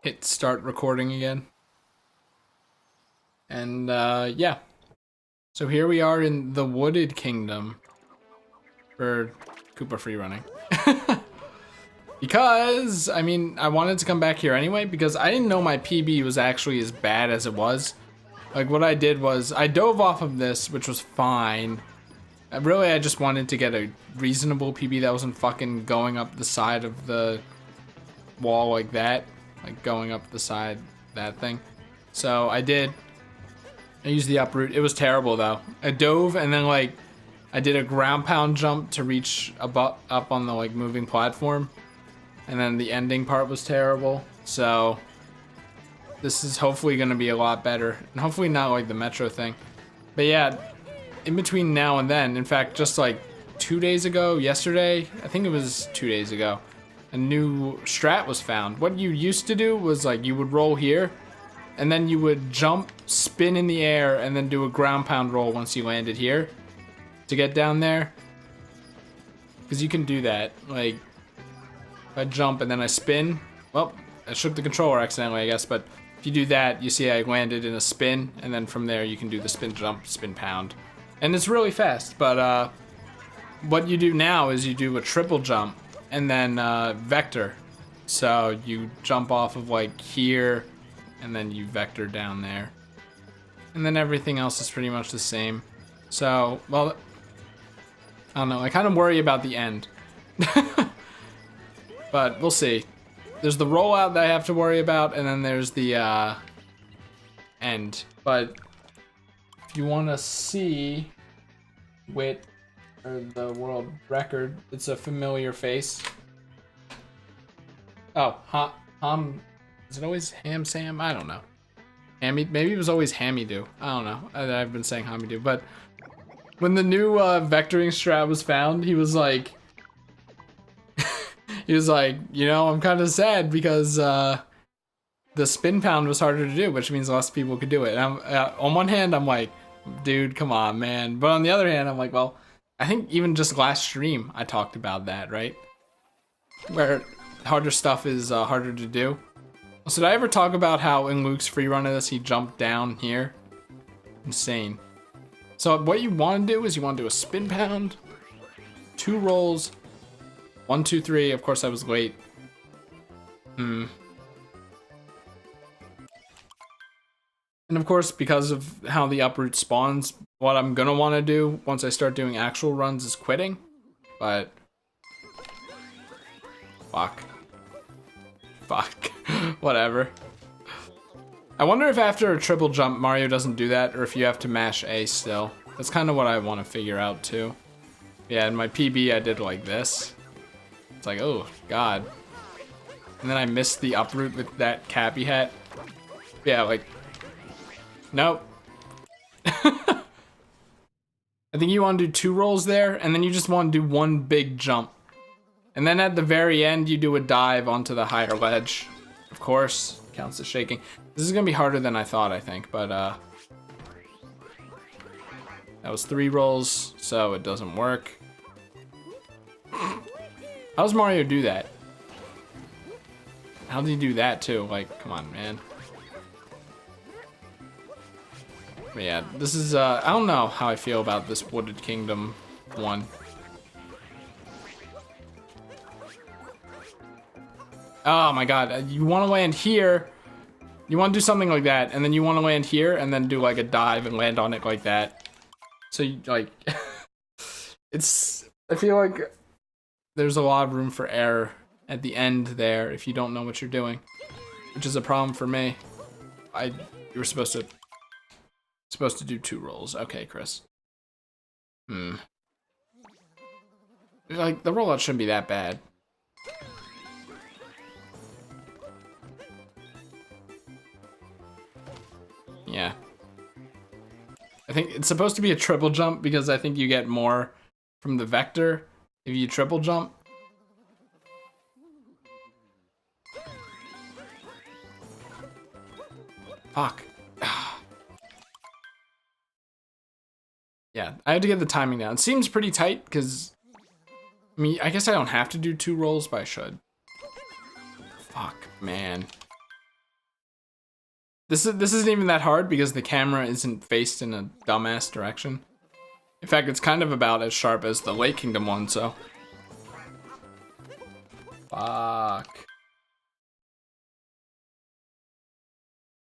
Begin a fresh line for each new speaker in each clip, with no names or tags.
hit start recording again. And yeah. So here we are in the Wooded Kingdom for Koopa free running. Because, I mean, I wanted to come back here anyway because I didn't know my PB was actually as bad as it was. Like, what I did was I dove off of this, which was fine. Really, I just wanted to get a reasonable PB that wasn't fucking going up the side of the wall like that. Like, going up the side, that thing. So, I did. I used the uproot. It was terrible, though. I dove, and then, like, I did a ground pound jump to reach up on the, like, moving platform. And then the ending part was terrible. So, this is hopefully going to be a lot better. And hopefully not like the Metro thing. But yeah, in between now and then, in fact, just like 2 days ago, yesterday, I think it was 2 days ago, a new strat was found. What you used to do was like you would roll here, and then you would jump, spin in the air, and then do a ground pound roll once you landed here to get down there. Because you can do that. Like, if I jump and then I spin, well, I shook the controller accidentally, I guess, but if you do that, you see I landed in a spin, and then from there you can do the spin jump, spin pound. And it's really fast, but what you do now is you do a triple jump, and then vector. So you jump off of like here, and then you vector down there. And then everything else is pretty much the same. So, well, I don't know, I kind of worry about the end. But we'll see. There's the rollout that I have to worry about, and then there's the end. But if you want to see Wit, or the world record, it's a familiar face. Oh, is it always Ham Sam? I don't know. Hammy, maybe it was always Hammy-Doo. I don't know. I've been saying Hammy-Doo, but when the new vectoring strat was found, he was like, you know, I'm kind of sad because the spin pound was harder to do, which means less people could do it. And on one hand, I'm like, dude, come on, man. But on the other hand, I'm like, well, I think even just last stream, I talked about that, right? Where harder stuff is harder to do. So did I ever talk about how in Luke's free run of this, he jumped down here? Insane. So what you want to do is you want to do a spin pound, 2 rolls, 1, 2, 3. Of course, I was late. And of course, because of how the uproot spawns, what I'm gonna want to do once I start doing actual runs is quitting. But fuck, whatever. I wonder if after a triple jump, Mario doesn't do that, or if you have to mash A still. That's kind of what I want to figure out too. Yeah, in my PB, I did like this. It's like, oh, God. And then I missed the uproot with that cappy hat. Yeah, like, nope. I think you want to do 2 rolls there, and then you just want to do 1 big jump. And then at the very end, you do a dive onto the higher ledge. Of course, counts as shaking. This is going to be harder than I thought, I think, but, that was 3 rolls, so it doesn't work. How does Mario do that? How did he do that too? Like, come on, man. But yeah, this is, I don't know how I feel about this Wooded Kingdom one. Oh my God, you want to land here. You want to do something like that, and then you want to land here, and then do like a dive and land on it like that. So you, like, I feel like there's a lot of room for error at the end there if you don't know what you're doing, which is a problem for me. You were supposed to do 2 rolls. Okay, Chris. Like, the rollout shouldn't be that bad. Yeah. I think it's supposed to be a triple jump because I think you get more from the vector if you triple jump. Fuck. Yeah, I had to get the timing down. It seems pretty tight because, I mean, I guess I don't have to do 2 rolls, but I should. Fuck, man. This isn't even that hard because the camera isn't faced in a dumbass direction. In fact, it's kind of about as sharp as the Lake Kingdom one, so. Fuck.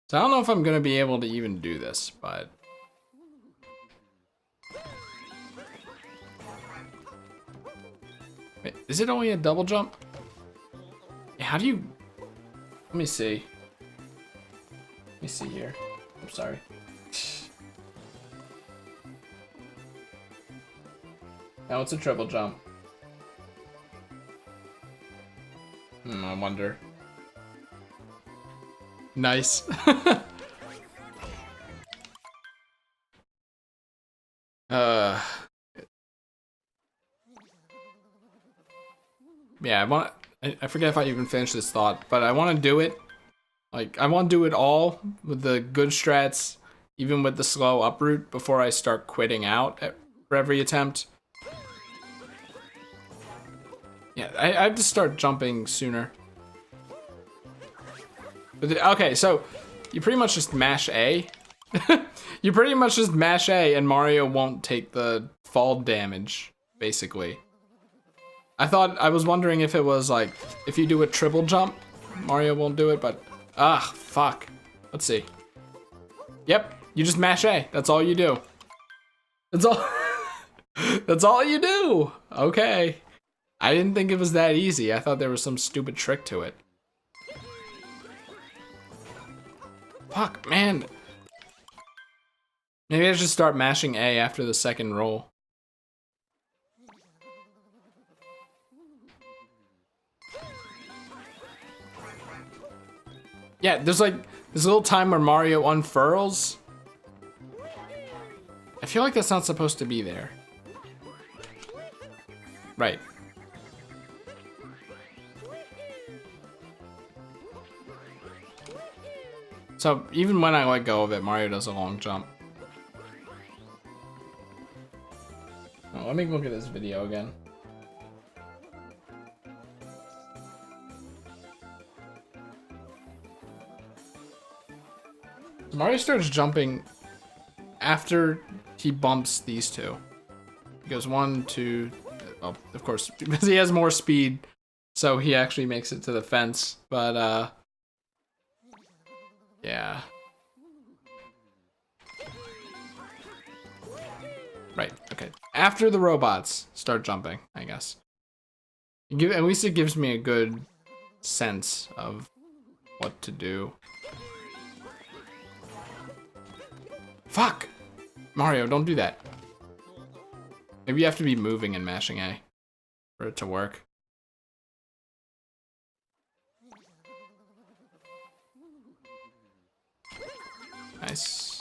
So I don't know if I'm gonna be able to even do this, but. Wait, is it only a double jump? How do you, let me see. Let me see here. I'm sorry. Now it's a triple jump. I wonder. Nice. Yeah, I forget if I even finished this thought, but I want to do it. Like, I want to do it all with the good strats, even with the slow up route, before I start quitting out for every attempt. Yeah, I have to start jumping sooner. But okay, so you pretty much just mash A. You pretty much just mash A and Mario won't take the fall damage, basically. I was wondering if it was like, if you do a triple jump, Mario won't do it, but, fuck. Let's see. Yep, you just mash A, that's all you do. That's all, that's all you do. Okay. I didn't think it was that easy. I thought there was some stupid trick to it. Fuck, man. Maybe I should start mashing A after the second roll. Yeah, there's like this little time where Mario unfurls. I feel like that's not supposed to be there. Right. So even when I let go of it, Mario does a long jump. Oh, let me look at this video again. Mario starts jumping after he bumps these two. He goes 1, 2, well, of course, because he has more speed, so he actually makes it to the fence, but, yeah. Right, okay. After the robots start jumping, I guess. At least it gives me a good sense of what to do. Fuck! Mario, don't do that. Maybe you have to be moving and mashing A for it to work. Nice.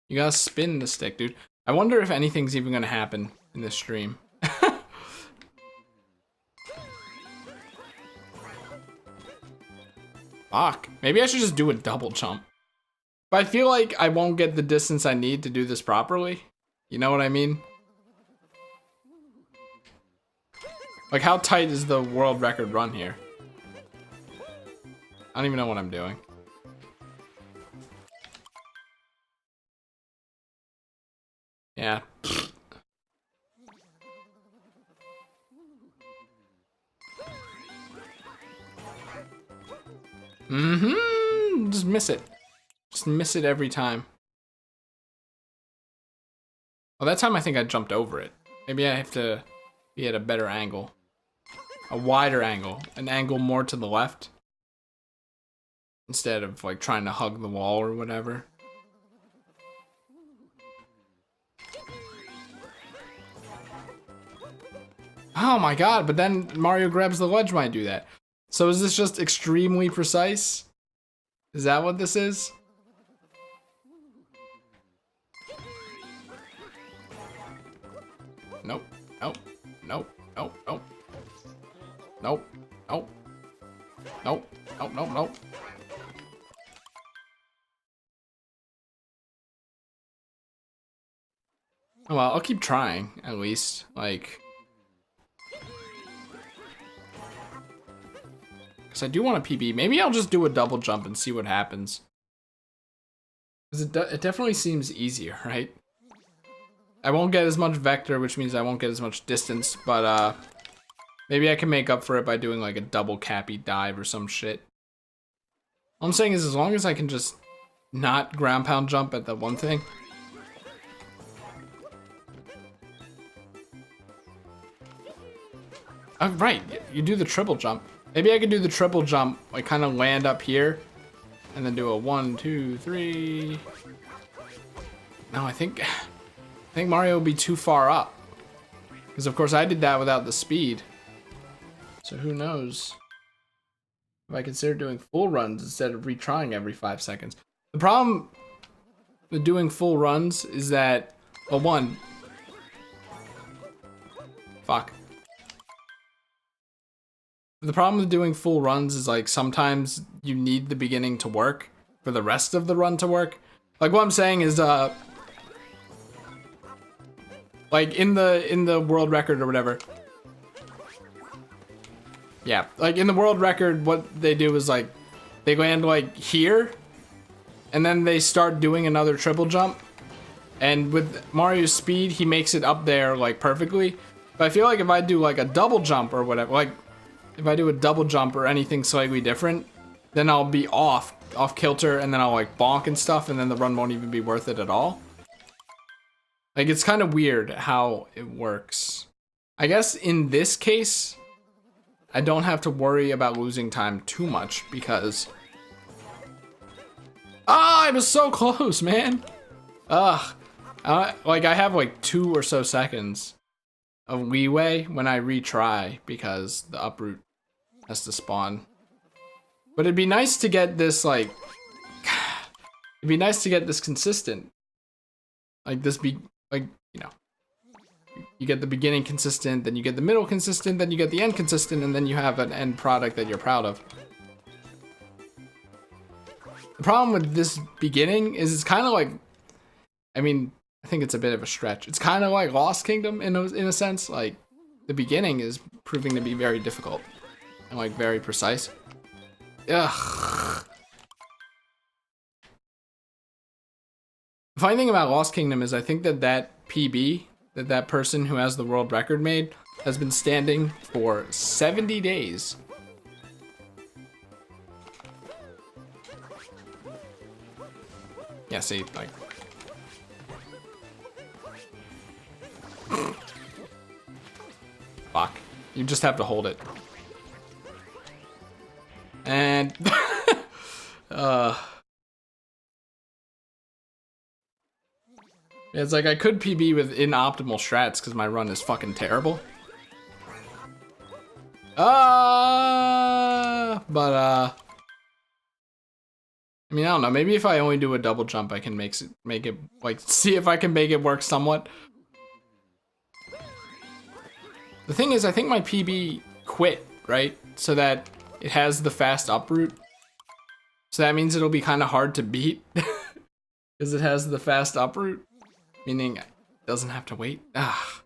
You gotta spin the stick, dude. I wonder if anything's even gonna happen in this stream. Fuck. Maybe I should just do a double jump. But I feel like I won't get the distance I need to do this properly. You know what I mean? Like, how tight is the world record run here? I don't even know what I'm doing. Yeah. Just miss it. Just miss it every time. Well, that time I think I jumped over it. Maybe I have to be at a better angle. A wider angle. An angle more to the left. Instead of like trying to hug the wall or whatever. Oh my god, but then Mario grabs the ledge when I do that. So is this just extremely precise? Is that what this is? Nope, nope, nope, nope, nope. Nope, nope. Nope, nope, nope, nope. Oh well, I'll keep trying, at least. Like... Because I do want a PB. Maybe I'll just do a double jump and see what happens. Because it definitely seems easier, right? I won't get as much vector, which means I won't get as much distance, but maybe I can make up for it by doing like a double cappy dive or some shit. All I'm saying is as long as I can just not ground pound jump at the one thing. Oh, right, you do the triple jump. Maybe I could do the triple jump, like kind of land up here, and then do a 1, 2, 3. No, I think Mario will be too far up. Because of course I did that without the speed. So who knows if I consider doing full runs instead of retrying every 5 seconds. The problem with doing full runs is that, well, one, fuck. The problem with doing full runs is like sometimes you need the beginning to work for the rest of the run to work. Like what I'm saying is like in the world record or whatever. Yeah, like in the world record what they do is like they land like here and then they start doing another triple jump. And with Mario's speed, he makes it up there like perfectly. But I feel like if I do like a double jump or whatever, like if I do a double jump or anything slightly different, then I'll be off kilter and then I'll like bonk and stuff and then the run won't even be worth it at all. Like it's kind of weird how it works. I guess in this case, I don't have to worry about losing time too much because... I was so close, man. Like I have like 2 or so seconds of leeway when I retry because the uproot has to spawn. But it'd be nice to get this like, it'd be nice to get this consistent. Like this like, you know, you get the beginning consistent, then you get the middle consistent, then you get the end consistent, and then you have an end product that you're proud of. The problem with this beginning is it's kind of like, I mean, I think it's a bit of a stretch. It's kind of like Lost Kingdom in a sense. Like the beginning is proving to be very difficult and like very precise. Ugh. The funny thing about Lost Kingdom is I think that PB, that person who has the world record made, has been standing for 70 days. Yeah, see, like... Fuck. You just have to hold it. And... It's like I could PB with inoptimal strats because my run is fucking terrible. I mean, I don't know. Maybe if I only do a double jump, I can make it like see if I can make it work somewhat. The thing is, I think my PB quit, right? So that it has the fast uproot. So that means it'll be kind of hard to beat because it has the fast uproot, meaning it doesn't have to wait. Ah.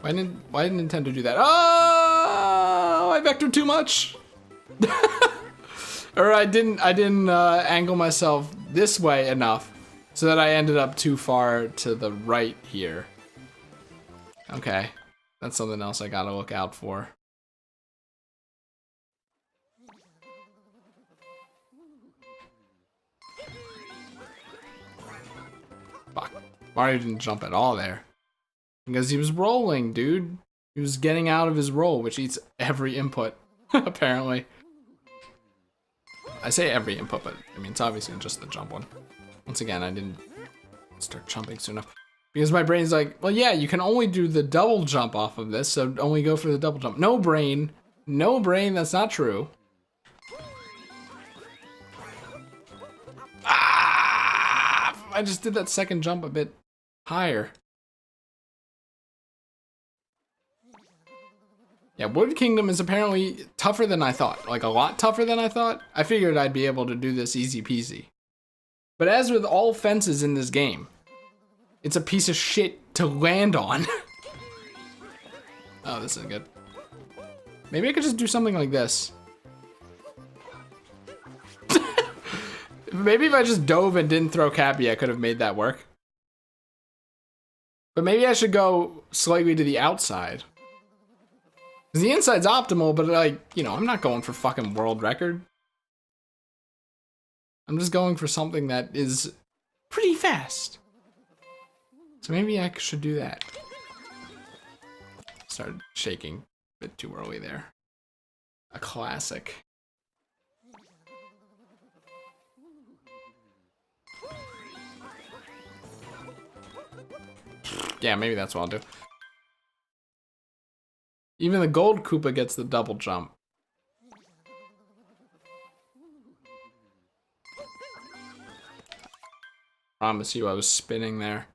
Why did Nintendo do that? Oh, I vectored too much. Or I didn't angle myself this way enough so that I ended up too far to the right here. Okay, that's something else I gotta look out for. Fuck, Mario didn't jump at all there. Because he was rolling, dude. He was getting out of his roll, which eats every input, apparently. I say every input, but I mean, it's obviously just the jump one. Once again, I didn't start jumping soon enough. Because my brain's like, well, yeah, you can only do the double jump off of this, so only go for the double jump. No brain, that's not true. Ah! I just did that second jump a bit higher. Yeah, Wood Kingdom is apparently tougher than I thought. Like, a lot tougher than I thought. I figured I'd be able to do this easy peasy. But as with all fences in this game, it's a piece of shit to land on. Oh, this isn't good. Maybe I could just do something like this. Maybe if I just dove and didn't throw Cappy, I could have made that work. But maybe I should go slightly to the outside. Because the inside's optimal, but like, you know, I'm not going for fucking world record. I'm just going for something that is pretty fast. So maybe I should do that. Started shaking a bit too early there. A classic. Yeah, maybe that's what I'll do. Even the gold Koopa gets the double jump. Promise you I was spinning there.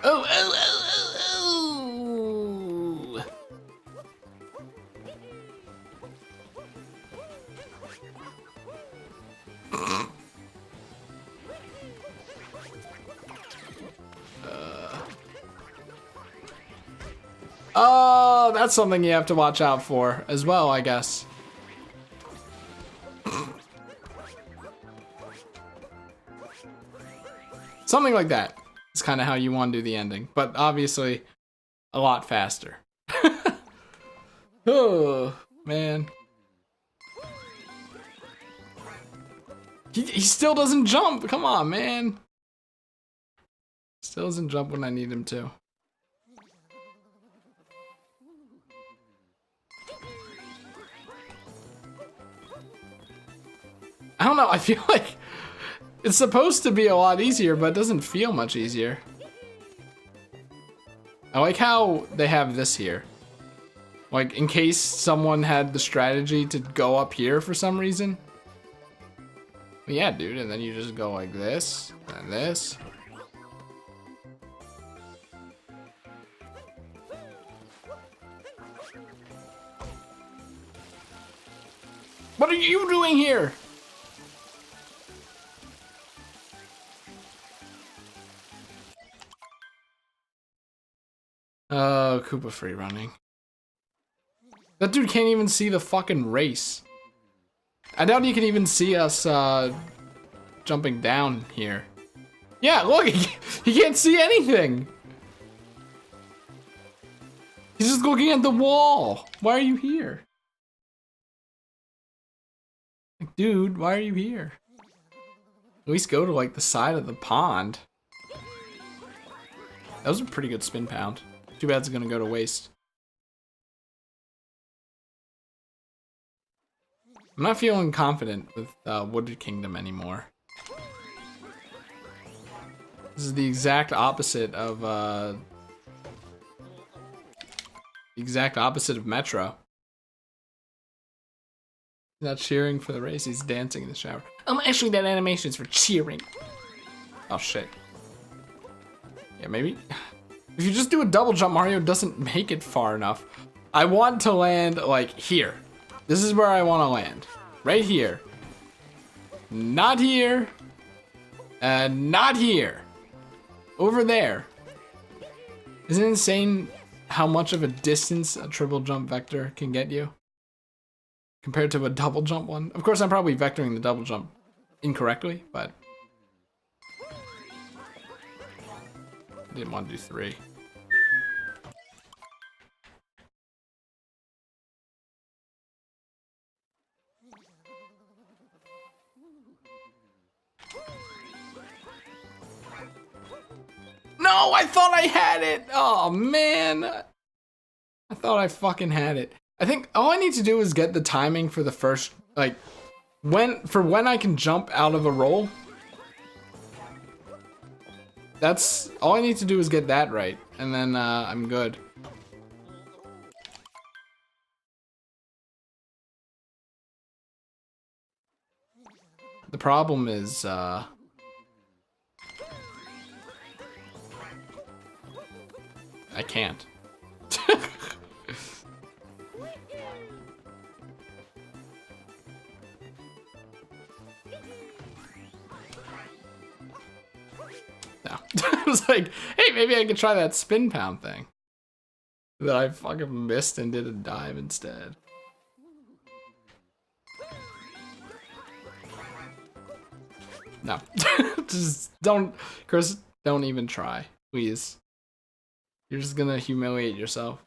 Oh, oh, oh, oh, oh. Oh, that's something you have to watch out for as well, I guess. Something like that. It's kind of how you want to do the ending, but obviously a lot faster. Oh, man. He still doesn't jump. Come on, man. Still doesn't jump when I need him to. I don't know, I feel like it's supposed to be a lot easier, but it doesn't feel much easier. I like how they have this here. Like, in case someone had the strategy to go up here for some reason. But yeah, dude, and then you just go like this, and this. What are you doing here? Oh, Koopa free running. That dude can't even see the fucking race. I doubt he can even see us jumping down here. Yeah, look, he can't see anything. He's just looking at the wall. Why are you here? Like, dude, why are you here? At least go to like the side of the pond. That was a pretty good spin pound. Too bad it's gonna go to waste. I'm not feeling confident with Wooded Kingdom anymore. This is the exact opposite of Metro. He's not cheering for the race, he's dancing in the shower. Actually that animation is for cheering. Oh shit. Yeah, maybe. If you just do a double jump, Mario doesn't make it far enough. I want to land like here. This is where I want to land. Right here. Not here. Not here. Over there. Isn't it insane how much of a distance a triple jump vector can get you? Compared to a double jump one. Of course, I'm probably vectoring the double jump incorrectly, but I didn't want to do 3. No, I thought I had it. Oh man. I thought I fucking had it. I think all I need to do is get the timing for the first, like, when I can jump out of a roll. That's all I need to do is get that right, and then I'm good. The problem is I can't. No. I was like, hey, maybe I could try that spin pound thing. That I fucking missed and did a dive instead. No. Just don't, Chris, don't even try, please. You're just gonna humiliate yourself.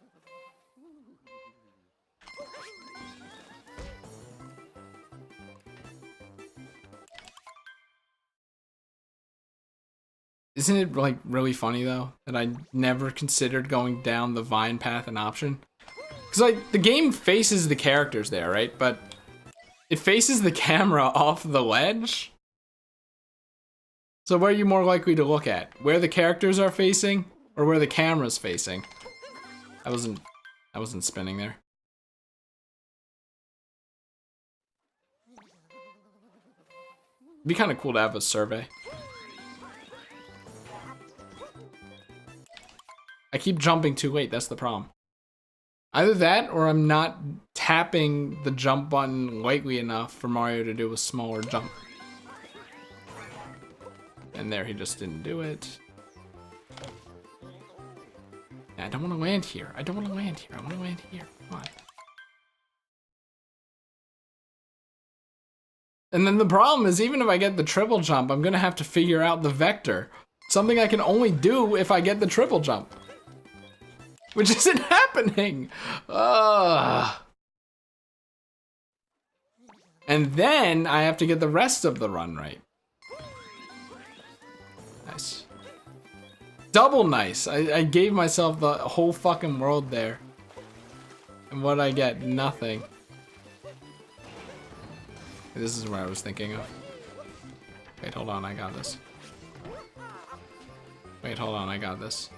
Isn't it like really funny though that I never considered going down the vine path an option? Because like the game faces the characters there, right? But it faces the camera off the ledge. So where are you more likely to look at? Where the characters are facing or where the camera's facing? I wasn't spinning there. It'd be kind of cool to have a survey. I keep jumping too late, that's the problem. Either that or I'm not tapping the jump button lightly enough for Mario to do a smaller jump. And there, he just didn't do it. I don't want to land here. I don't want to land here. I want to land here. Come on. And then the problem is, even if I get the triple jump, I'm going to have to figure out the vector. Something I can only do if I get the triple jump. Which isn't happening. Ugh. And then I have to get the rest of the run right. Nice. Double nice. I gave myself the whole fucking world there. And what I get? Nothing. This is what I was thinking of. Wait, hold on. I got this. Wait, hold on. I got this.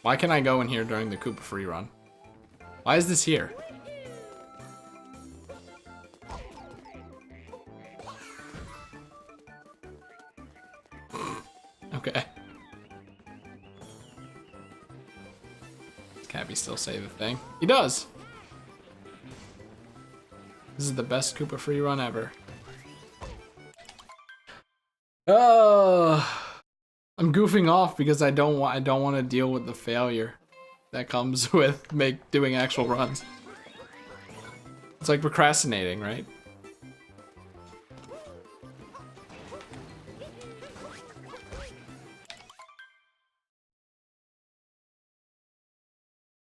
Why can I go in here during the Koopa free run? Why is this here? Okay. Does Cappy still say the thing? He does! This is the best Koopa free run ever. I'm goofing off because I don't want to deal with the failure that comes with doing actual runs. It's like procrastinating, right?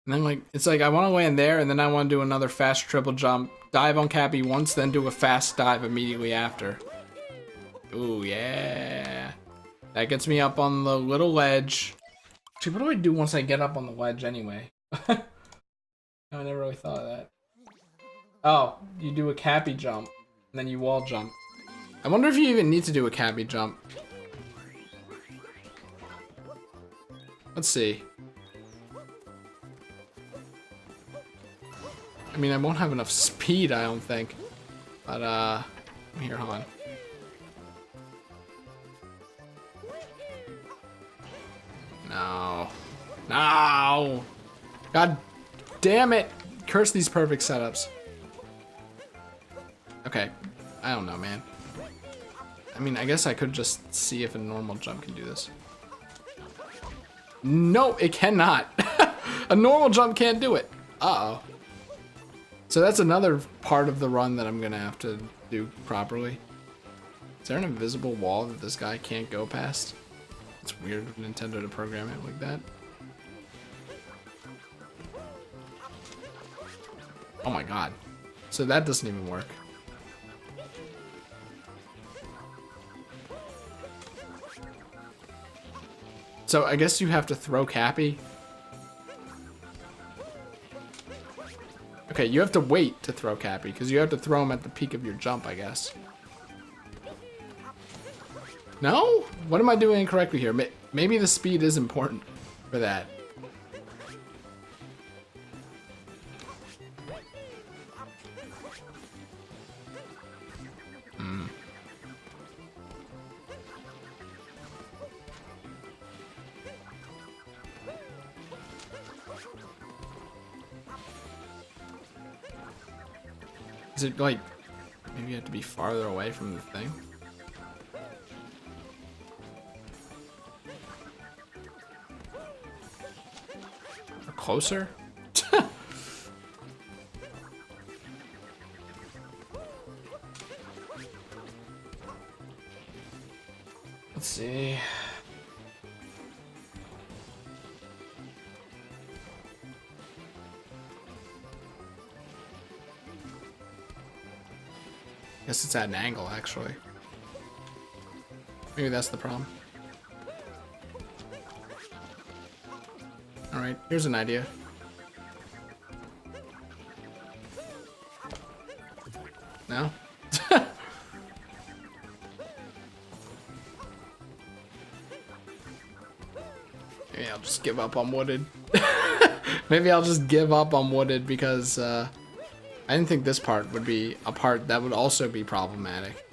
And then like it's like I want to land there and then I want to do another fast triple jump, dive on Cappy once, then do a fast dive immediately after. Ooh, yeah. That gets me up on the little ledge. Actually, what do I do once I get up on the ledge anyway? I never really thought of that. Oh, you do a Cappy jump, and then you wall jump. I wonder if you even need to do a Cappy jump. Let's see. I mean, I won't have enough speed, I don't think. But, here, hold on. No. No! God damn it! Curse these perfect setups. Okay. I don't know, man. I mean, I guess I could just see if a normal jump can do this. No, it cannot. A normal jump can't do it. Uh-oh. So that's another part of the run that I'm gonna have to do properly. Is there an invisible wall that this guy can't go past? It's weird of Nintendo to program it like that. Oh my god. So that doesn't even work. So I guess you have to throw Cappy. Okay, you have to wait to throw Cappy, because you have to throw him at the peak of your jump, I guess. No? What am I doing incorrectly here? Maybe the speed is important for that. Is it like Maybe you have to be farther away from the thing. Or closer? Let's see. Guess it's at an angle, actually. Maybe that's the problem. Alright, here's an idea. No? Maybe I'll just give up on wooded. Maybe I'll just give up on wooded because I didn't think this part would be a part that would also be problematic.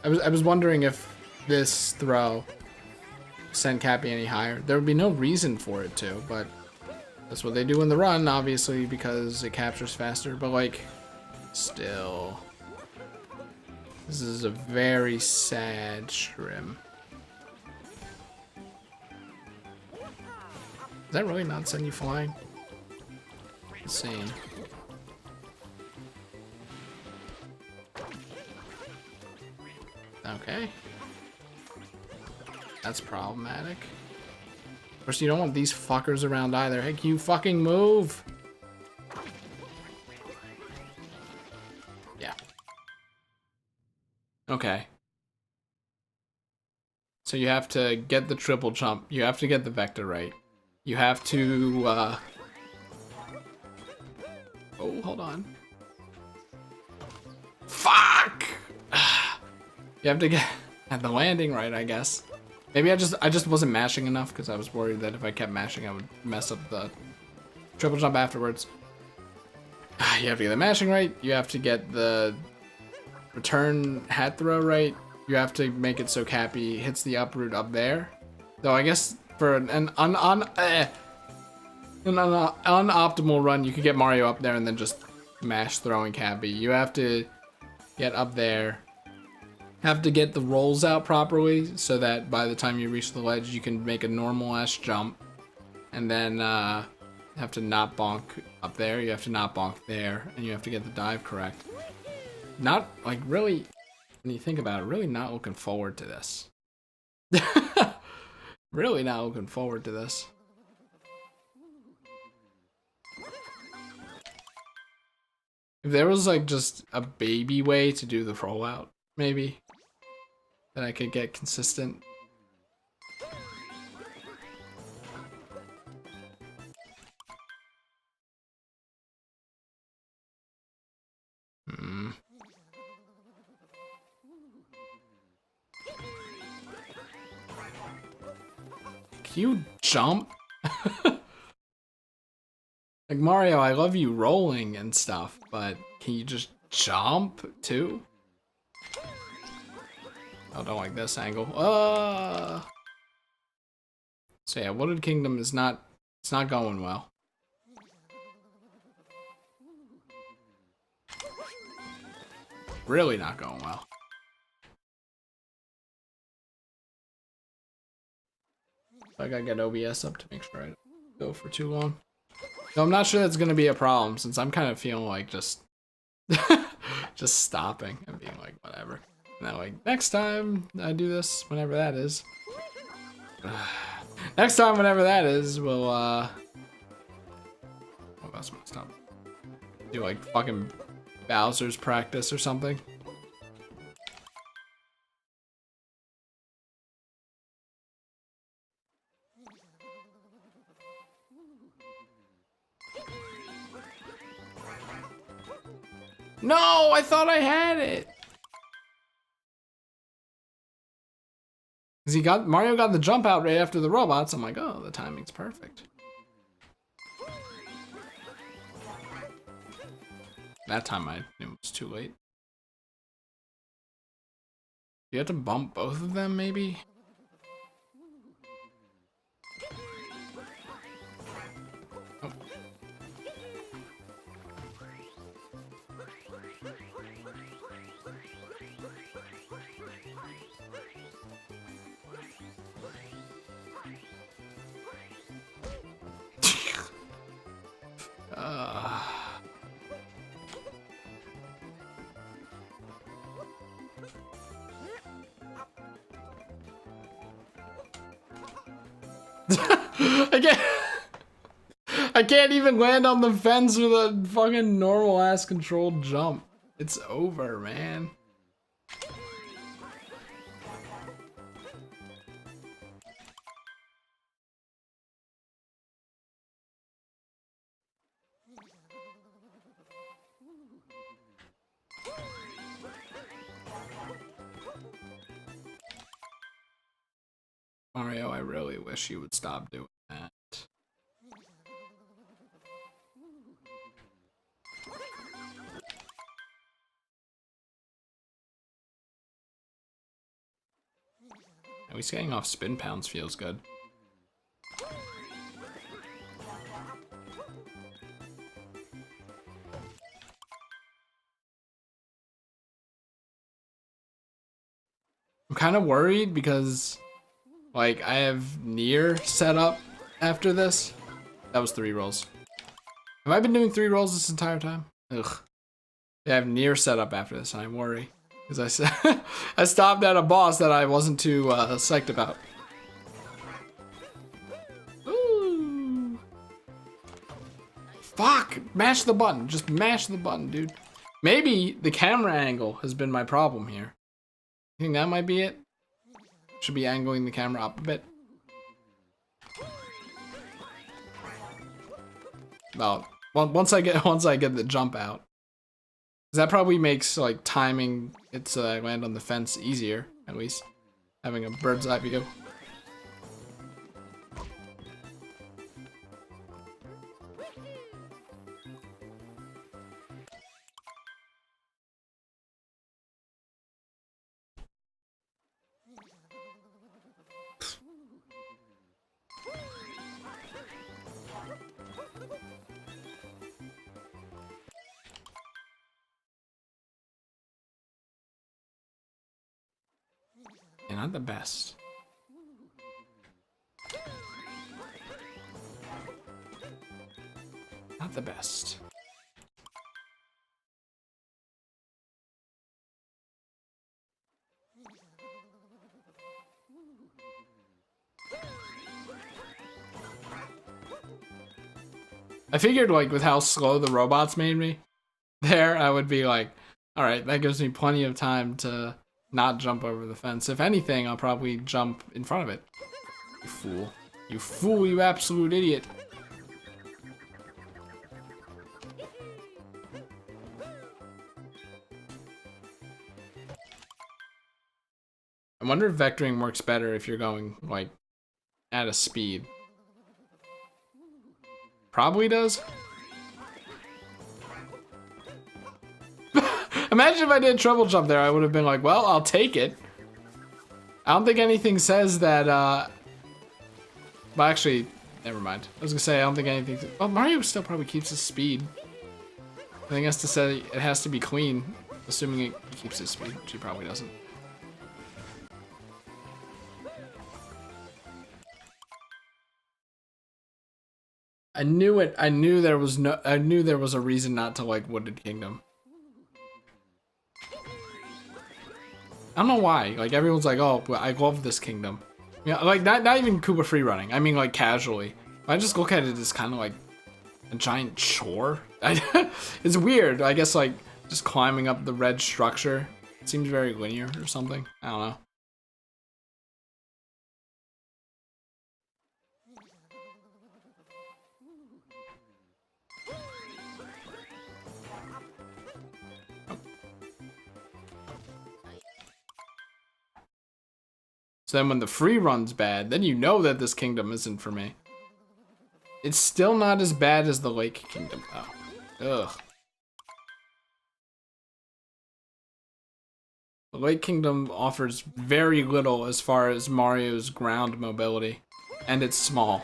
I was wondering if this throw sent Cappy any higher. There would be no reason for it to, but that's what they do in the run, obviously, because it captures faster, but like, still. This is a very sad shrimp. Does that really not send you flying? Insane. Okay. That's problematic. Of course, you don't want these fuckers around either. Hey, can you fucking move? Yeah. Okay. So you have to get the triple jump. You have to get the vector right. You have to, oh, hold on. Fuck! You have to get the landing right, I guess. Maybe I just wasn't mashing enough because I was worried that if I kept mashing, I would mess up the triple jump afterwards. You have to get the mashing right. You have to get the return hat throw right. You have to make it so Cappy hits the uproot up there. Though I guess for an unoptimal run, you could get Mario up there and then just mash throwing Cappy. You have to get up there. Have to get the rolls out properly so that by the time you reach the ledge, you can make a normal ass jump. And then have to not bonk up there. You have to not bonk there. And you have to get the dive correct. Not, like, really, when you think about it, really not looking forward to this. Really not looking forward to this. If there was, like, just a baby way to do the rollout, maybe, that I could get consistent. Can you jump? Like, Mario, I love you rolling and stuff, but can you just jump too? I don't like this angle. So yeah, Wooded Kingdom is not, it's not going well. Really not going well. I gotta get OBS up to make sure I don't go for too long. So I'm not sure that's gonna be a problem since I'm kind of feeling like just just stopping and being like whatever. And then like next time I do this, whenever that is. Next time, whenever that is, we'll oh, that's messed up. Do like fucking Bowser's practice or something. No, I thought I had it. Cause Mario got the jump out right after the robots. I'm like, oh, the timing's perfect. That time I knew it was too late. You have to bump both of them, maybe? I can't even land on the fence with a fucking normal ass controlled jump. It's over, man. Mario, I really wish you would stop doing that. At least getting off spin pounds feels good. I'm kind of worried because, like, I have near set up after this. That was 3 rolls. Have I been doing 3 rolls this entire time? Ugh. Yeah, I have near set up after this, and I worry. Because I said I stopped at a boss that I wasn't too psyched about. Ooh. Fuck! Mash the button. Just mash the button, dude. Maybe the camera angle has been my problem here. You think that might be it? Should be angling the camera up a bit. Well, once I get the jump out. That probably makes like timing it so that I land on the fence easier, at least. Having a bird's eye view. And not the best. Not the best. I figured, like, with how slow the robots made me there, I would be like, alright, that gives me plenty of time to not jump over the fence. If anything, I'll probably jump in front of it. You fool. You fool, you absolute idiot. I wonder if vectoring works better if you're going, like, at a speed. Probably does. Imagine if I did triple jump there, I would have been like, well, I'll take it. I don't think anything says that, well, actually, never mind. I was gonna say, I don't think anything, well, Mario still probably keeps his speed. I think it has to say it has to be clean, assuming it keeps his speed, which he probably doesn't. I knew it. I knew there was a reason not to like Wooded Kingdom. I don't know why. Like everyone's like, "Oh, I love this kingdom." Yeah, like not even Koopa free running. I mean like casually. I just look at it as kind of like a giant chore. It's weird. I guess like just climbing up the red structure. It seems very linear or something. I don't know. So then when the free run's bad, then you know that this kingdom isn't for me. It's still not as bad as the Lake Kingdom, though. Ugh. The Lake Kingdom offers very little as far as Mario's ground mobility, and it's small.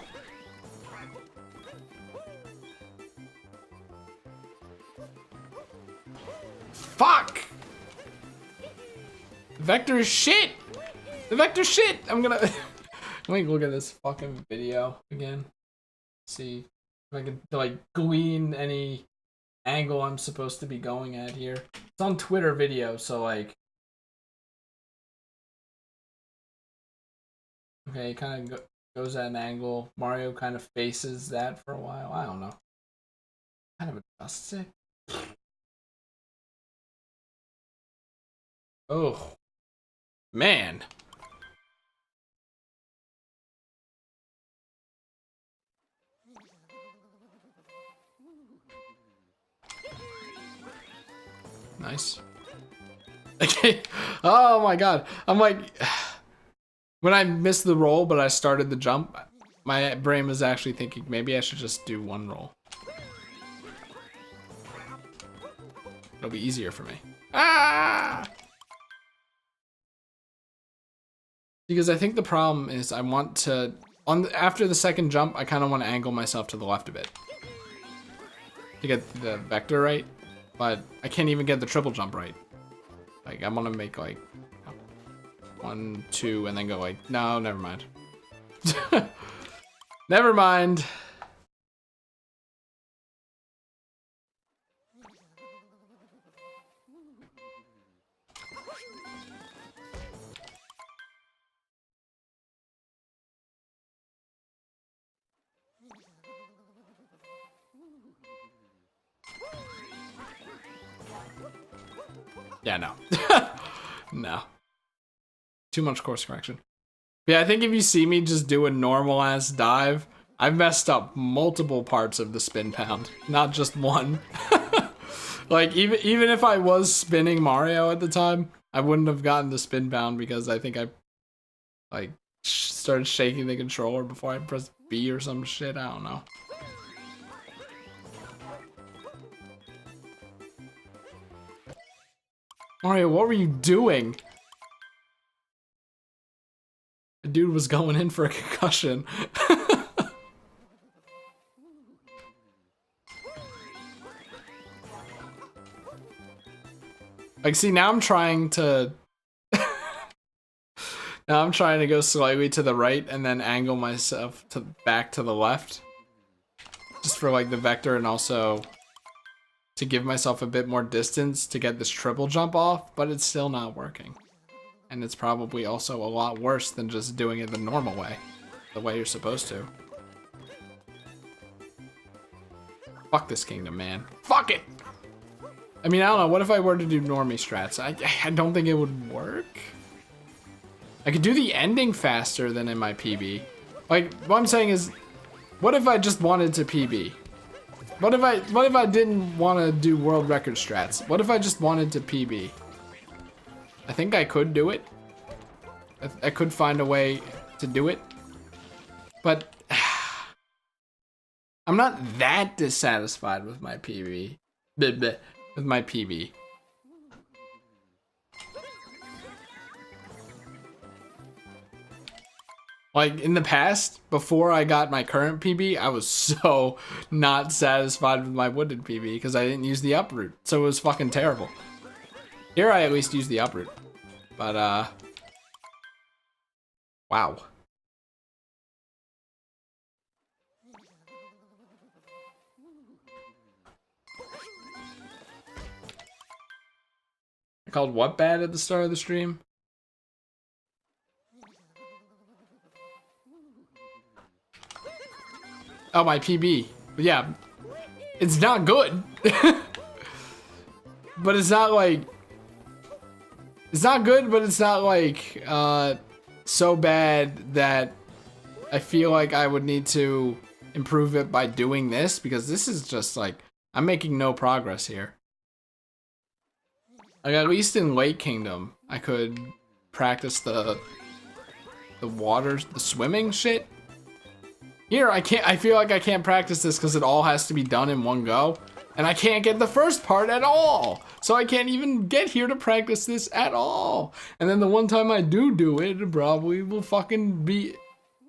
Fuck! The vector is shit! The vector shit! I'm gonna let me look at this fucking video again. See if I can like glean any angle I'm supposed to be going at here. It's on Twitter video, so like okay, kind of goes at an angle. Mario kind of faces that for a while. I don't know. Kind of adjusts it. Oh, man. Nice. Okay. Oh my god. I'm like, when I missed the roll, but I started the jump, my brain was actually thinking maybe I should just do one roll. It'll be easier for me. Ah! Because I think the problem is I want to, after the second jump, I kind of want to angle myself to the left a bit to get the vector right, but I can't even get the triple jump right. Like, I want to make like 1, 2, and then go like, no, never mind. Never mind. Yeah, no. No. Too much course correction. Yeah, I think if you see me just do a normal ass dive, I've messed up multiple parts of the spin pound, not just one. Like, even if I was spinning Mario at the time, I wouldn't have gotten the spin pound because I think I like started shaking the controller before I pressed B or some shit. I don't know. Mario, what were you doing? The dude was going in for a concussion. Like, see, now I'm trying to... Now I'm trying to go slightly to the right and then angle myself to back to the left. Just for, like, the vector and also to give myself a bit more distance to get this triple jump off, but it's still not working. And it's probably also a lot worse than just doing it the normal way. The way you're supposed to. Fuck this kingdom, man. Fuck it! I mean, I don't know, what if I were to do normie strats? I don't think it would work. I could do the ending faster than in my PB. Like, what I'm saying is, what if I just wanted to PB? What if I didn't want to do world record strats? What if I just wanted to PB? I think I could do it. I could find a way to do it. But I'm not that dissatisfied with my PB. With my PB. Like, in the past, before I got my current PB, I was so not satisfied with my wooded PB because I didn't use the uproot. So it was fucking terrible. Here I at least use the uproot. But, wow. I called what bad at the start of the stream? Oh, my PB. But yeah, it's not good. But it's not like... It's not good, but it's not like so bad that I feel like I would need to improve it by doing this, because this is just like, I'm making no progress here. Like, at least in Lake Kingdom, I could practice the waters, the swimming shit. Here, I feel like I can't practice this because it all has to be done in one go. And I can't get the first part at all. So I can't even get here to practice this at all. And then the one time I do it probably will fucking be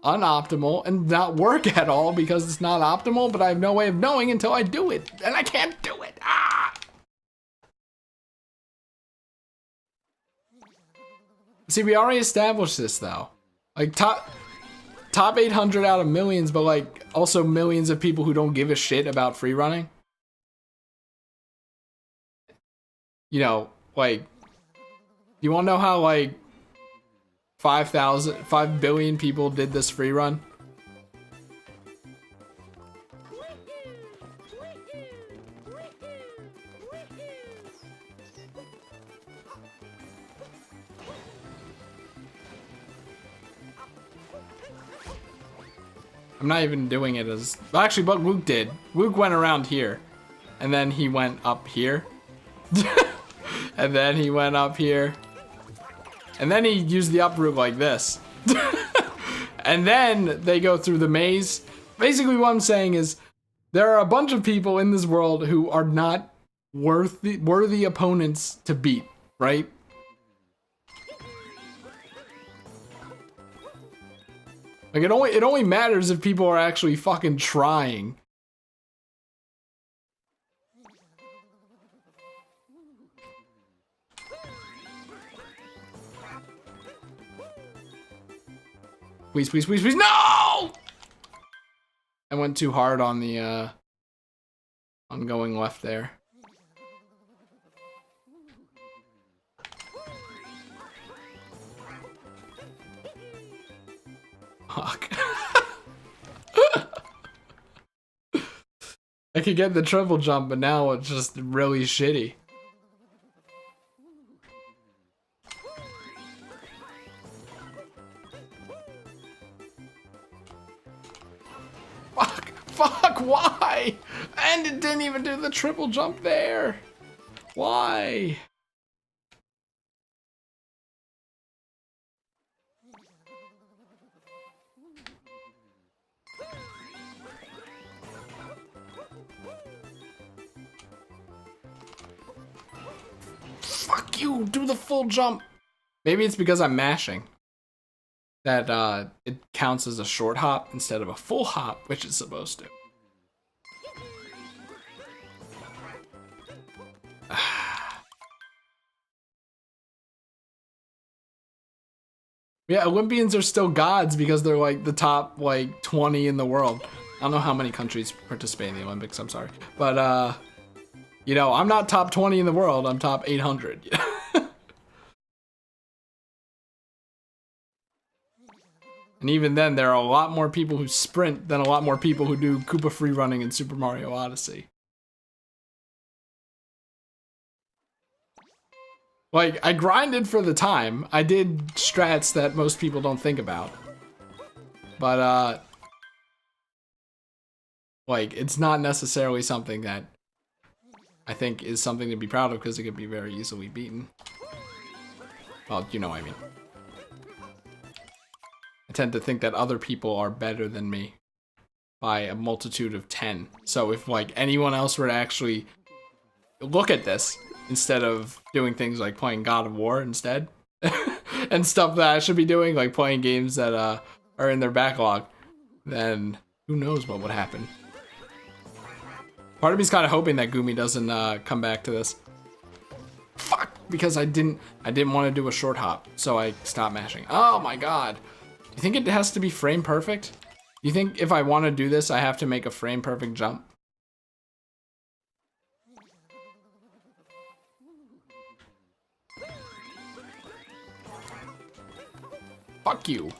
unoptimal and not work at all because it's not optimal, but I have no way of knowing until I do it. And I can't do it. Ah! See, we already established this though. Like, top 800 out of millions, but like also millions of people who don't give a shit about free running. You know, like, you want to know how like 5 billion people did this free run? I'm not even doing it as... Well, actually, but Luke did. Luke went around here. And then he went up here. And then he went up here. And then he used the up route like this. And then they go through the maze. Basically what I'm saying is there are a bunch of people in this world who are not worthy opponents to beat, right? Like it only matters if people are actually fucking trying. Please, please, please, please, no! I went too hard on the, on going left there. Fuck. I could get the triple jump, but now it's just really shitty. Fuck, why? And it didn't even do the triple jump there. Why? Fuck you, do the full jump. Maybe it's because I'm mashing. That it counts as a short hop instead of a full hop, which it's supposed to. Yeah, Olympians are still gods because they're like the top like 20 in the world. I don't know how many countries participate in the Olympics, I'm sorry. But you know, I'm not top 20 in the world, I'm top 800. And even then, there are a lot more people who sprint than a lot more people who do Koopa free running in Super Mario Odyssey. Like, I grinded for the time. I did strats that most people don't think about. But, like, it's not necessarily something that I think is something to be proud of because it could be very easily beaten. Well, you know what I mean. I tend to think that other people are better than me by a multitude of 10. So if like anyone else were to actually look at this instead of doing things like playing God of War instead and stuff that I should be doing, like playing games that are in their backlog, then who knows what would happen. Part of me's kind of hoping that Gumi doesn't come back to this. Fuck, because I didn't want to do a short hop, so I stopped mashing. Oh my god. You think it has to be frame perfect? You think if I want to do this, I have to make a frame perfect jump? Fuck you.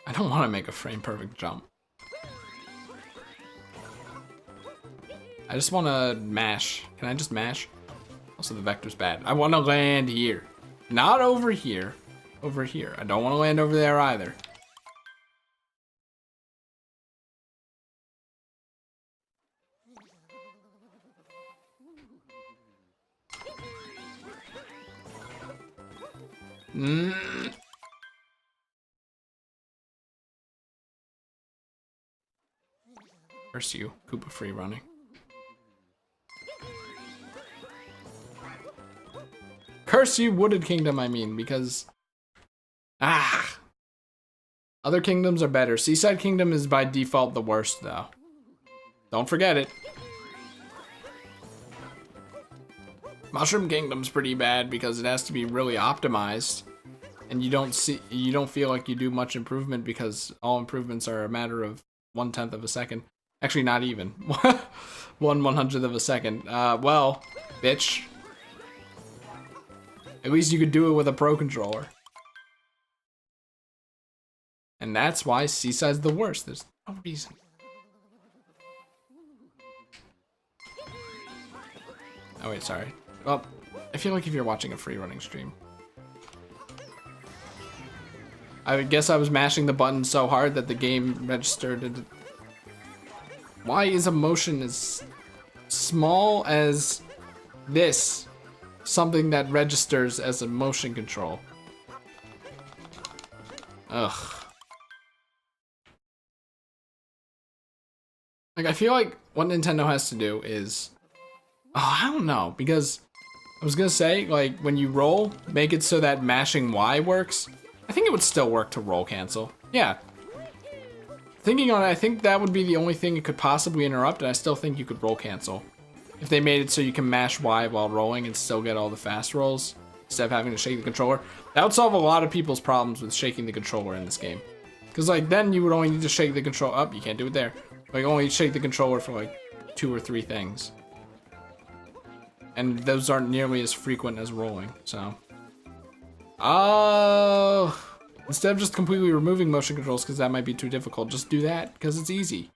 I don't want to make a frame perfect jump. I just want to mash. Can I just mash? Also, the vector's bad. I want to land here. Not over here. Over here. I don't want to land over there either. Curse you, Koopa free running. Curse you, Wooded Kingdom, I mean, because... Other kingdoms are better. Seaside Kingdom is by default the worst, though. Don't forget it. Mushroom Kingdom's pretty bad because it has to be really optimized. And you don't feel like you do much improvement because all improvements are a matter of 1/10 of a second. Actually, not even. 1/100th of a second. Well, bitch. At least you could do it with a Pro Controller. And that's why Seaside's the worst. There's no reason. Oh wait, sorry. Well, I feel like if you're watching a free running stream, I guess I was mashing the button so hard that the game registered it. Why is a motion as small as this something that registers as a motion control? Ugh. Like, I feel like what Nintendo has to do is, oh, I don't know, because I was gonna say, like, when you roll, make it so that mashing Y works. I think it would still work to roll cancel. Yeah. Thinking on it, I think that would be the only thing it could possibly interrupt, and I still think you could roll cancel. If they made it so you can mash Y while rolling and still get all the fast rolls, instead of having to shake the controller. That would solve a lot of people's problems with shaking the controller in this game. Because, like, then you would only need to shake the control up. You can't do it there. Like, only shake the controller for, like, 2 or 3 things. And those aren't nearly as frequent as rolling, so. Oh, instead of just completely removing motion controls, because that might be too difficult, just do that, because it's easy.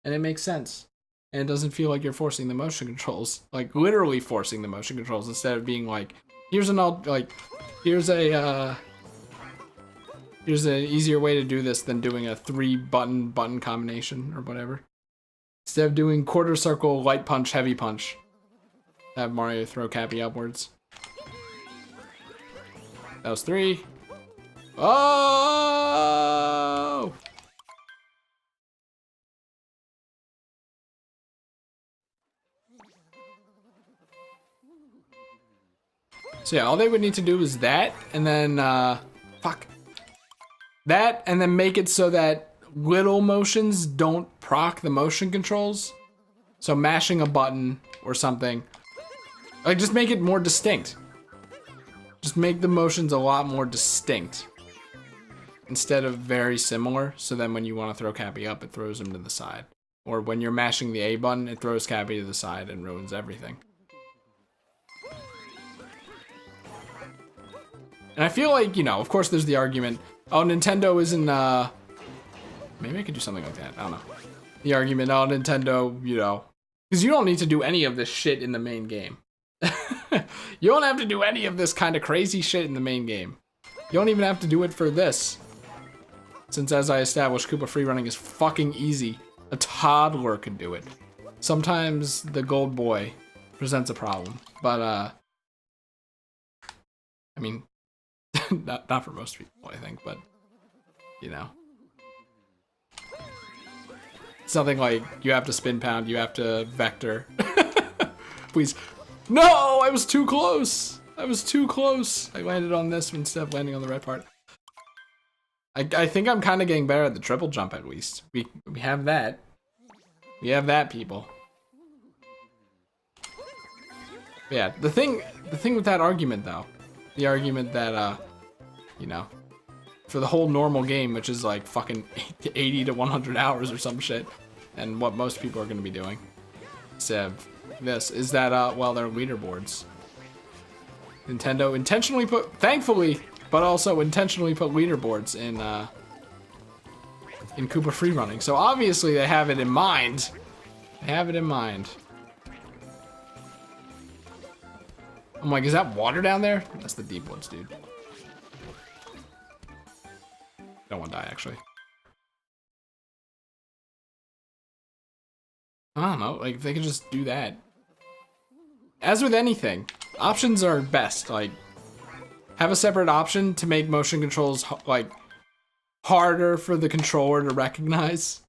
And it makes sense. And it doesn't feel like you're forcing the motion controls. Like, literally forcing the motion controls, instead of being like, here's an easier way to do this than doing a 3 button combination or whatever. Instead of doing quarter circle, light punch, heavy punch, have Mario throw Cappy upwards. That was 3. Oh! So yeah, all they would need to do is that, and then, fuck. That, and then make it so that little motions don't proc the motion controls. So mashing a button or something. Like, just make it more distinct. Just make the motions a lot more distinct. Instead of very similar, so then when you want to throw Cappy up, it throws him to the side. Or when you're mashing the A button, it throws Cappy to the side and ruins everything. And I feel like, you know, of course there's the argument, oh, Nintendo isn't, maybe I could do something like that, I don't know. The argument, oh, Nintendo, you know, because you don't need to do any of this shit in the main game. You don't have to do any of this kind of crazy shit in the main game. You don't even have to do it for this. Since, as I established, Koopa freerunning is fucking easy. A toddler can do it. Sometimes the gold boy presents a problem, but, I mean, not for most people, I think, but, you know. Something like, you have to spin pound, you have to vector. Please. No, I was too close. I was too close. I landed on this instead of landing on the red part. I think I'm kind of getting better at the triple jump, at least. We have that. We have that, people. But yeah, the thing with that argument, though, the argument that, you know, for the whole normal game, which is like fucking 80 to 100 hours or some shit, and what most people are going to be doing, instead of this, is that, well, they're leaderboards. Nintendo intentionally put, thankfully, but also intentionally put leaderboards in Koopa freerunning. So obviously they have it in mind. They have it in mind. I'm like, is that water down there? That's the deep woods, dude. Don't want to die, actually. I don't know, like, they could just do that. As with anything, options are best. Like, have a separate option to make motion controls, like, harder for the controller to recognize.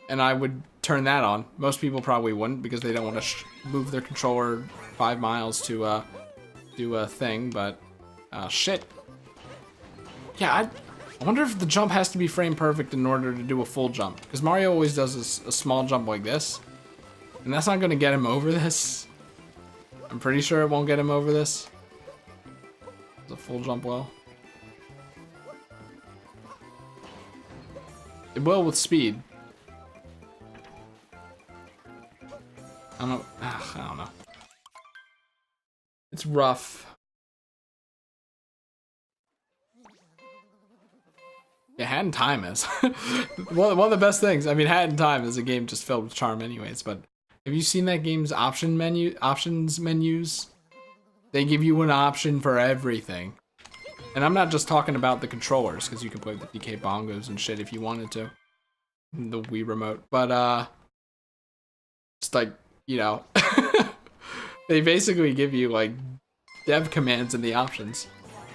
And I would turn that on. Most people probably wouldn't, because they don't want to move their controller 5 miles to do a thing, but shit. Yeah, I wonder if the jump has to be frame perfect in order to do a full jump, because Mario always does a small jump like this, and that's not going to get him over this. I'm pretty sure it won't get him over this. It's a full jump well. It will with speed. I don't know. It's rough. Yeah, Hat in Time is. one of the best things. I mean, Hat in Time is a game just filled with charm anyways, but have you seen that game's options menus? They give you an option for everything. And I'm not just talking about the controllers, because you can play with the DK bongos and shit if you wanted to. The Wii remote. But, just like, you know, they basically give you, like, dev commands in the options.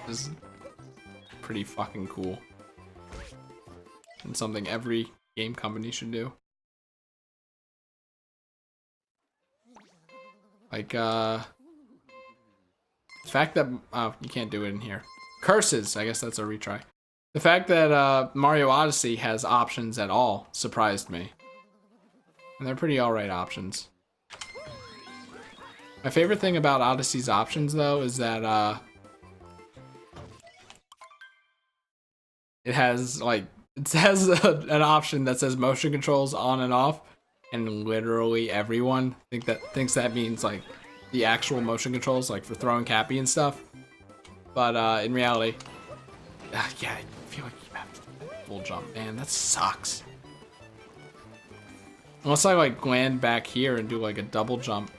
Which is pretty fucking cool. And something every game company should do. Like, the fact that, oh, you can't do it in here. Curses, I guess that's a retry. The fact that Mario Odyssey has options at all surprised me. And they're pretty alright options. My favorite thing about Odyssey's options, though, is that it has, like, it has an option that says motion controls on and off, and literally everyone thinks that means, like, the actual motion controls, like for throwing Cappy and stuff. But in reality, yeah, I feel like you have to do that full jump. Man, that sucks. Unless I like land back here and do like a double jump.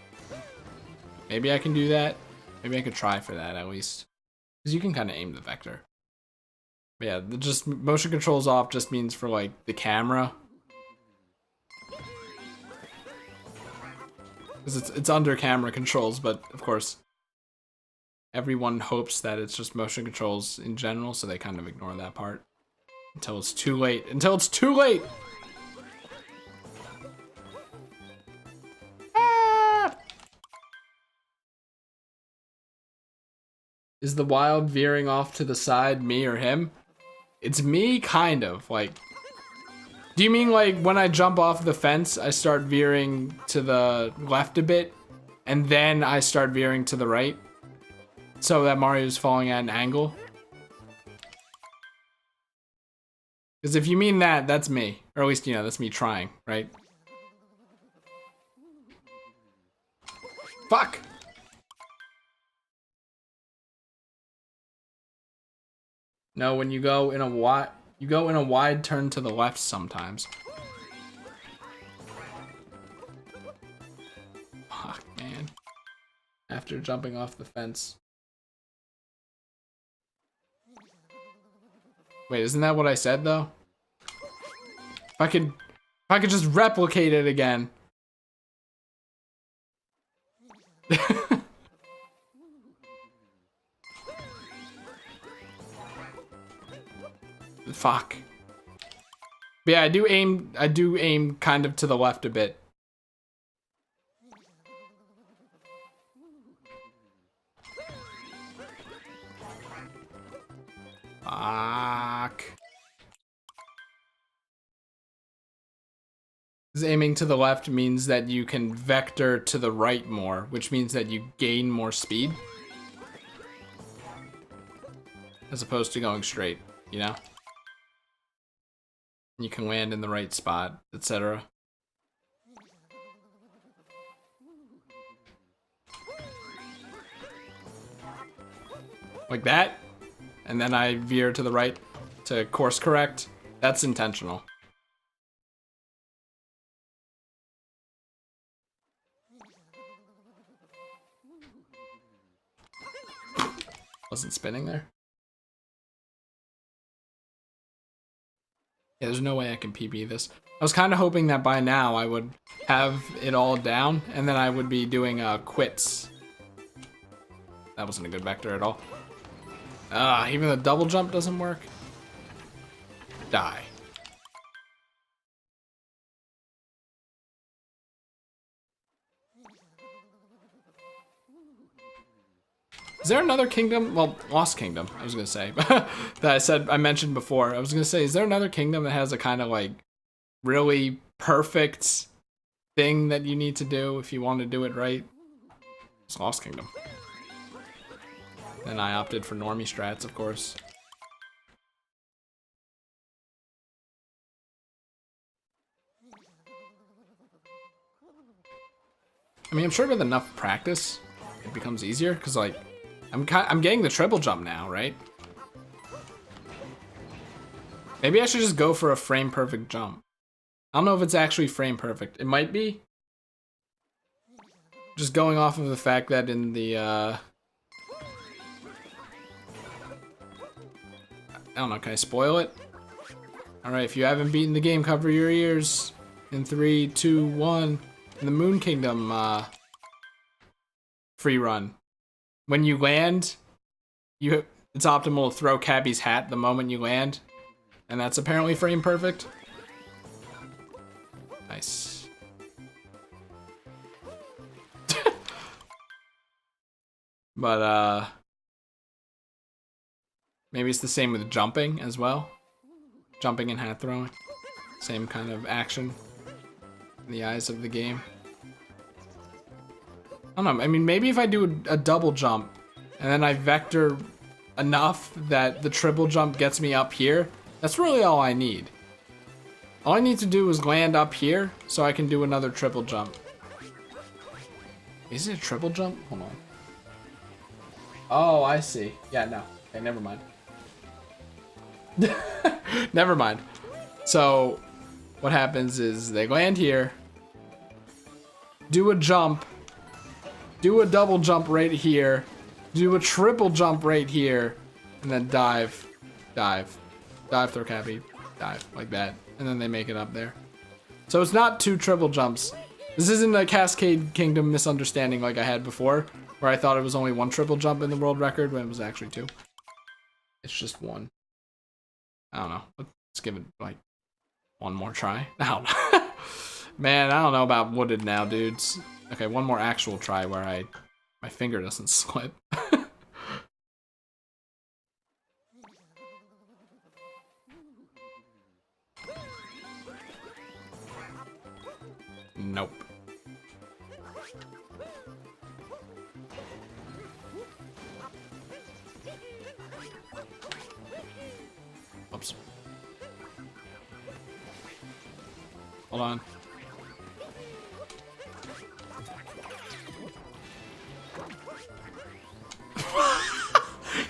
Maybe I can do that. Maybe I could try for that at least. Because you can kind of aim the vector. But yeah, just motion controls off just means for like the camera. Because it's under camera controls, but of course, everyone hopes that it's just motion controls in general, so they kind of ignore that part. Until it's too late. Until it's too late! Ah! Is the wild veering off to the side me or him? It's me, kind of. Like, do you mean like when I jump off the fence, I start veering to the left a bit, and then I start veering to the right? So that Mario's falling at an angle? Because if you mean that, that's me. Or at least, you know, that's me trying, right? Fuck! No, when you go in a wide turn to the left sometimes. Fuck, man. After jumping off the fence. Wait, isn't that what I said though? If I could just replicate it again. Fuck. But yeah, I do aim kind of to the left a bit. Fuck. Aiming to the left means that you can vector to the right more, which means that you gain more speed. As opposed to going straight, you know? You can land in the right spot, etc. Like that? And then I veer to the right to course correct. That's intentional. Wasn't spinning there? Yeah, there's no way I can PB this. I was kind of hoping that by now I would have it all down, and then I would be doing quits. That wasn't a good vector at all. Even the double jump doesn't work. Die. Is there another kingdom? Well, Lost Kingdom, I was gonna say. that I mentioned before. I was gonna say, is there another kingdom that has a kind of like really perfect thing that you need to do if you want to do it right? It's Lost Kingdom. And I opted for normie strats, of course. I mean, I'm sure with enough practice, it becomes easier, because like, I'm getting the triple jump now, right? Maybe I should just go for a frame perfect jump. I don't know if it's actually frame perfect. It might be. Just going off of the fact that in the I don't know, can I spoil it? Alright, if you haven't beaten the game, cover your ears. In 3, 2, 1. In the Moon Kingdom, free run. When you land, it's optimal to throw Cabby's hat the moment you land. And that's apparently frame perfect. Nice. But, maybe it's the same with jumping as well. Jumping and hat throwing. Same kind of action in the eyes of the game. I don't know, I mean, maybe if I do a double jump and then I vector enough that the triple jump gets me up here, that's really all I need. All I need to do is land up here so I can do another triple jump. Is it a triple jump? Hold on. Oh, I see. Yeah, no. Okay, never mind. Never mind. So, what happens is they land here, do a jump, do a double jump right here, do a triple jump right here, and then dive, dive, dive, throw Cappy, dive, like that. And then they make it up there. So it's not 2 triple jumps. This isn't a Cascade Kingdom misunderstanding like I had before, where I thought it was only 1 triple jump in the world record when it was actually 2. It's just 1. I don't know. Let's give it like 1 more try. I don't know. Man, I don't know about wooded now, dudes. Okay, 1 more actual try where my finger doesn't slip. Nope. Oops. Hold on.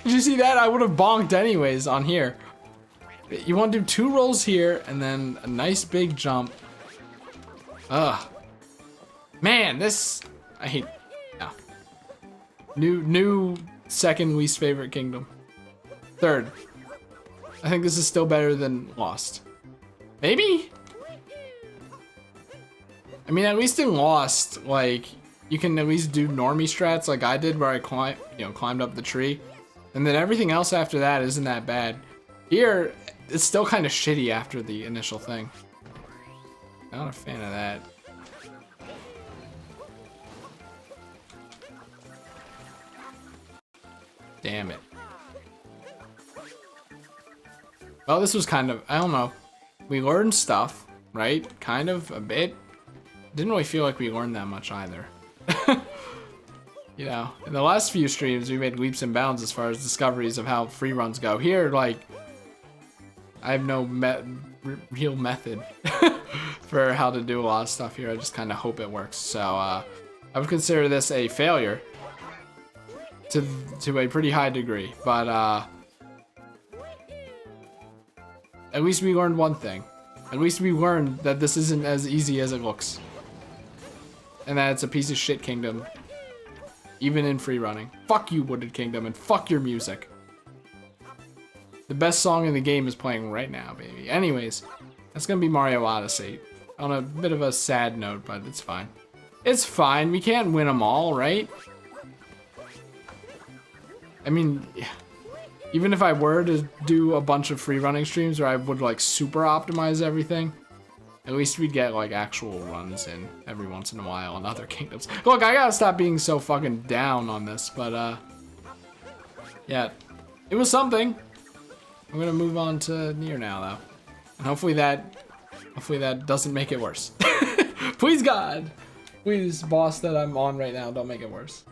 Did you see that? I would have bonked anyways on here. You want to do 2 rolls here and then a nice big jump. Ugh. Man, this... I hate... No. New second least favorite kingdom. Third. I think this is still better than Lost. Maybe? I mean, at least in Lost, like, you can at least do normie strats like I did where I climbed up the tree. And then everything else after that isn't that bad. Here, it's still kind of shitty after the initial thing. Not a fan of that. Damn it. Well, this was kind of, I don't know. We learned stuff, right? Kind of, a bit. Didn't really feel like we learned that much either. You know, in the last few streams, we made leaps and bounds as far as discoveries of how free runs go. Here, like, I have no real method for how to do a lot of stuff here. I just kind of hope it works. So, I would consider this a failure to a pretty high degree. But, at least we learned one thing. At least we learned that this isn't as easy as it looks. And that it's a piece of shit kingdom. Even in free running. Fuck you, Wooded Kingdom, and fuck your music. The best song in the game is playing right now, baby. Anyways, that's gonna be Mario Odyssey. On a bit of a sad note, but it's fine. It's fine, we can't win them all, right? I mean, even if I were to do a bunch of free running streams where I would like super optimize everything, at least we'd get like actual runs in every once in a while in other kingdoms. Look, I gotta stop being so fucking down on this, but yeah, it was something. I'm gonna move on to Nier now though. And hopefully that doesn't make it worse. Please God, please boss that I'm on right now, don't make it worse.